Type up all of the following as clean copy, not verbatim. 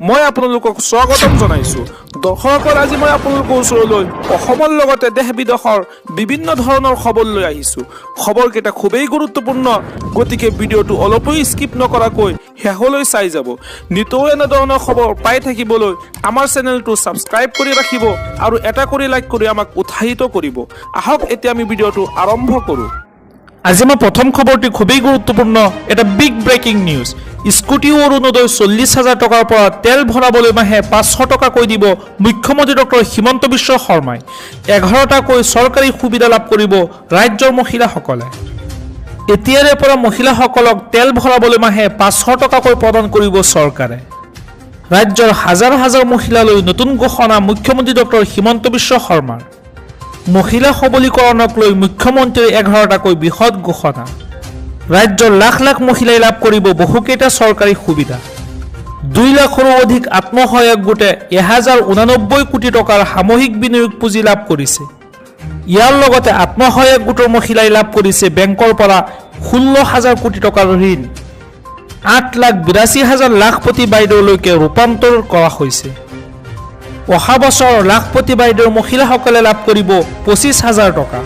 মই আপোনালোকক স্বাগতম জনাইছো। দৰ্শকসকল, আজি মই আপোনালোকৰ ওচৰলৈ অসমৰ লগতে দেশ বিদেশৰ বিভিন্ন ধৰণৰ খবৰ লৈ আহিছো। খবৰকেইটা খুবেই গুৰুত্বপূৰ্ণ, গতিকে ভিডিঅ'টো অলপো স্কিপ নকৰাকৈ শেষলৈ চাই যাব। নিতৌ এনেধৰণৰ খবৰ পাই থাকিবলৈ আমাৰ চেনেলটো ছাবস্ক্ৰাইব কৰি ৰাখিব আৰু এটা কৰি লাইক কৰি আমাক উৎসাহিত কৰিব। আহক এতিয়া আমি ভিডিঅ'টো আৰম্ভ কৰোঁ। আজি মই প্ৰথম খবৰটি খুবেই গুৰুত্বপূৰ্ণ, এটা big breaking news. Scooty Orunodoi 40,000 টকাৰ পৰা তেল ভৰাবলৈ মাহে 500 টকাকৈ দিব মুখ্যমন্ত্ৰী ডক্টৰ হিমন্ত বিশ্ব শৰ্মাই। 11টাকৈ চৰকাৰী সুবিধা লাভ কৰিব ৰাজ্যৰ মহিলাসকলে। এতিয়াৰে পৰা মহিলাসকলক তেল ভৰাবলৈ মাহে 500 টকাকৈ প্ৰদান কৰিব চৰকাৰে। ৰাজ্যৰ হাজাৰ হাজাৰ মহিলালৈ নতুন ঘোষণা মুখ্যমন্ত্ৰী ডক্টৰ হিমন্ত বিশ্ব শৰ্মাৰ। মহিলা সবলীকৰণক লৈ মুখ্যমন্ত্ৰীৰ 11টাকৈ বৃহৎ ঘোষণা। ৰাজ্যৰ লাখ লাখ মহিলাই লাভ কৰিব বহুকেইটা চৰকাৰী সুবিধা। 2 লাখৰো অধিক আত্মসহায়ক গোটে 1089 কোটি টকাৰ সামূহিক বিনিয়োগ পুঁজি লাভ কৰিছে। ইয়াৰ লগতে আত্মসহায়ক গোটৰ মহিলাই লাভ কৰিছে বেংকৰ পৰা 16,000 কোটি টকাৰ ঋণ। 8,82,000 লাখপতি বাইদেউলৈকে ৰূপান্তৰ কৰা হৈছে। অহা বছৰ লাখপতি বাইদেউৰ মহিলাসকলে লাভ কৰিব 25,000 টকা।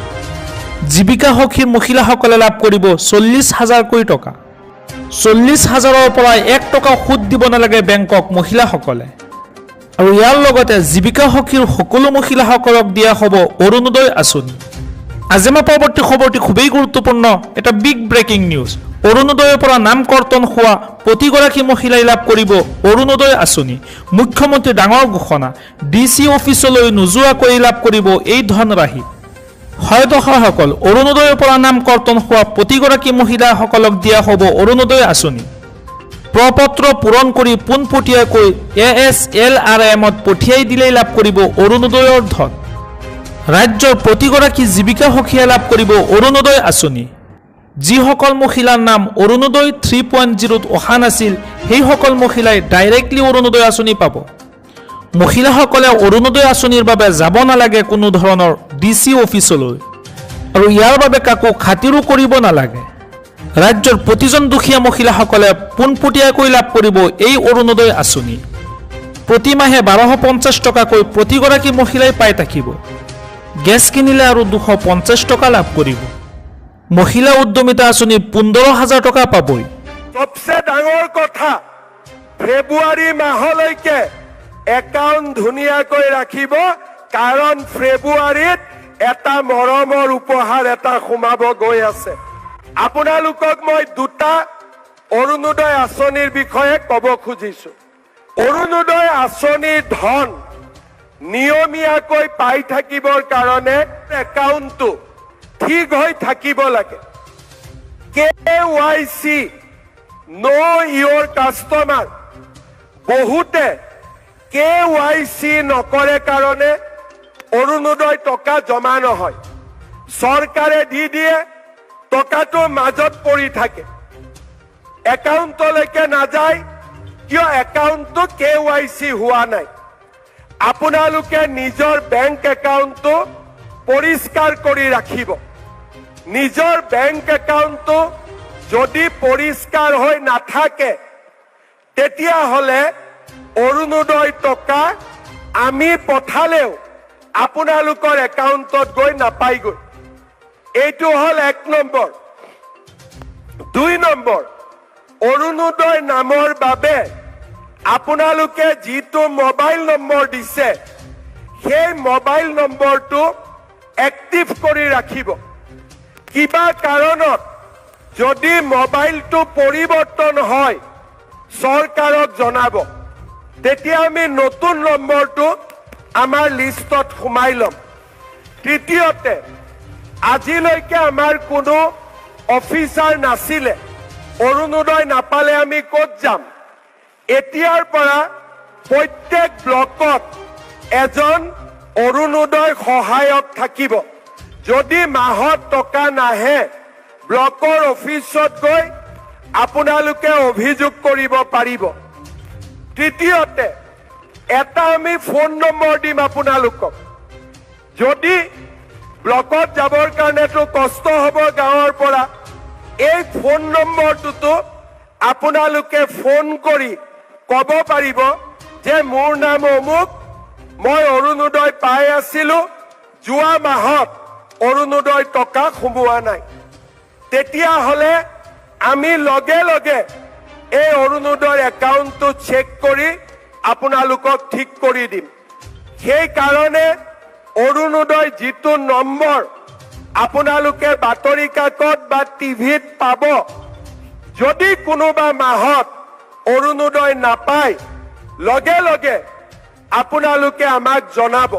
জীৱিকা সখীৰ মহিলাসকলে লাভ কৰিব 40,000কৈ টকা। 40,000ৰ পৰা 1 টকা সুদ দিব নালাগে বেংকক মহিলাসকলে। আৰু ইয়াৰ লগতে জীৱিকা সখীৰ সকলো মহিলাসকলক দিয়া হ'ব অৰুণোদয় আঁচনি। আজি মই পৰৱৰ্তী খবৰটি খুবেই গুৰুত্বপূৰ্ণ, এটা বিগ ব্ৰেকিং নিউজ। অৰুণোদয়ৰ পৰা নাম কৰ্তন হোৱা প্ৰতিগৰাকী মহিলাই লাভ কৰিব অৰুণোদয় আঁচনি। মুখ্যমন্ত্ৰীৰ ডাঙৰ ঘোষণা, DC অফিচলৈ নোযোৱাকৈ লাভ কৰিব এই ধনৰাশি। হয় দৰ্শকসকল, অৰুণোদয়ৰ পৰা নাম কৰ্তন হোৱা প্ৰতিগৰাকী মহিলাসকলক দিয়া হ'ব অৰুণোদয় আঁচনি। প্ৰপত্ৰ পূৰণ কৰি পোনপটীয়াকৈ ASLRMত পঠিয়াই দিলেই লাভ কৰিব অৰুণোদয়ৰ ধন। ৰাজ্যৰ প্ৰতিগৰাকী জীৱিকা সখীয়ে লাভ কৰিব অৰুণোদয় আঁচনি। যিসকল মহিলাৰ নাম অৰুণোদয় 3.0ত অহা নাছিল, সেইসকল মহিলাই ডাইৰেক্টলি অৰুণোদয় আঁচনি পাব। মহিলাসকলে অৰুণোদয় আঁচনিৰ বাবে যাব নালাগে কোনো ধৰণৰ DC অফিচলৈ, আৰু ইয়াৰ বাবে কাকো খাতিৰো কৰিব নালাগে। ৰাজ্যৰ প্ৰতিজন দুখীয়া মহিলাসকলে পোনপটীয়াকৈ লাভ কৰিব এই অৰুণোদয় আঁচনি। প্ৰতি মাহে 1250 টকাকৈ প্ৰতিগৰাকী মহিলাই পাই থাকিব। গেছ কিনিলে আৰু 250 টকা লাভ কৰিব। মহিলা উদ্যমিতা আঁচনি 15,000 টকা পাবই। সবচে ডাঙৰ কথা, ফেব্ৰুৱাৰী মাহলৈকে একাউণ্ট ধুনীয়াকৈ ৰাখিব, কাৰণ ফেব্ৰুৱাৰীত এটা মৰমৰ উপহাৰ এটা সোমাব গৈ আছে। আপোনালোকক মই 2টা অৰুণোদয় আঁচনিৰ বিষয়ে ক'ব খুজিছো। অৰুণোদয় আঁচনিৰ ধন নিয়মীয়াকৈ পাই থাকিবৰ কাৰণে একাউণ্টটো ঠিক হৈ থাকিব লাগে। KYC know your customer, বহুতে KYC নকৰে কাৰণে অৰুণোদয় টকা জমা নহয়। চৰকাৰে দি দিয়ে, টকাটো মাজত পৰি থাকে, একাউণ্টলৈকে নাযায়। কিয়? একাউণ্টটো KYC হোৱা নাই। আপোনালোকে নিজৰ বেংক একাউণ্টটো পৰিষ্কাৰ কৰি ৰাখিব। নিজৰ বেংক একাউণ্টটো যদি পৰিষ্কাৰ হৈ নাথাকে, তেতিয়াহ'লে অৰুণোদয় টকা আমি পঠালেও আপোনালোকৰ একাউণ্টত গৈ নাপায়গৈ। এইটো হ'ল 1 নম্বৰ। 2 নম্বৰ, অৰুণোদয় নামৰ বাবে আপোনালোকে যিটো মোবাইল নম্বৰ দিছে, সেই মোবাইল নম্বৰটো এক্টিভ কৰি ৰাখিব। কিবা কাৰণত যদি মোবাইলটো পৰিৱৰ্তন হয়, চৰকাৰক জনাব, তেতিয়া আমি নতুন নম্বৰটো আমাৰ লিষ্টত সোমাই ল'ম। তৃতীয়তে, আজিলৈকে আমাৰ কোনো অফিচাৰ নাছিলে। অৰুণোদয় নাপালে আমি ক'ত যাম? এতিয়াৰ পৰা প্ৰত্যেক ব্লকত এজন অৰুণোদয় সহায়ক থাকিব। যদি মাহত টকা নাহে, ব্লকৰ অফিচত গৈ আপোনালোকে অভিযোগ কৰিব পাৰিব। তৃতীয়তে, এটা আমি ফোন নম্বৰ দিম আপোনালোকক। যদি ব্লকত যাবৰ কাৰণেতো কষ্ট হ'ব গাঁৱৰ পৰা, এই ফোন নম্বৰটোতো আপোনালোকে ফোন কৰি ক'ব পাৰিব যে মোৰ নাম অমুক, মই অৰুণোদয় পাই আছিলো, যোৱা মাহত অৰুণোদয় টকা সোমোৱা নাই, তেতিয়াহ'লে আমি লগে লগে এই অৰুণোদয় একাউণ্টটো চেক কৰি আপোনালোকক ঠিক কৰি দিম। সেইকাৰণে অৰুণোদয় যিটো নম্বৰ আপোনালোকে বাতৰি কাকত বা টিভিত পাব, যদি কোনোবা মাহত অৰুণোদয় নাপায় লগে লগে আপোনালোকে আমাক জনাব।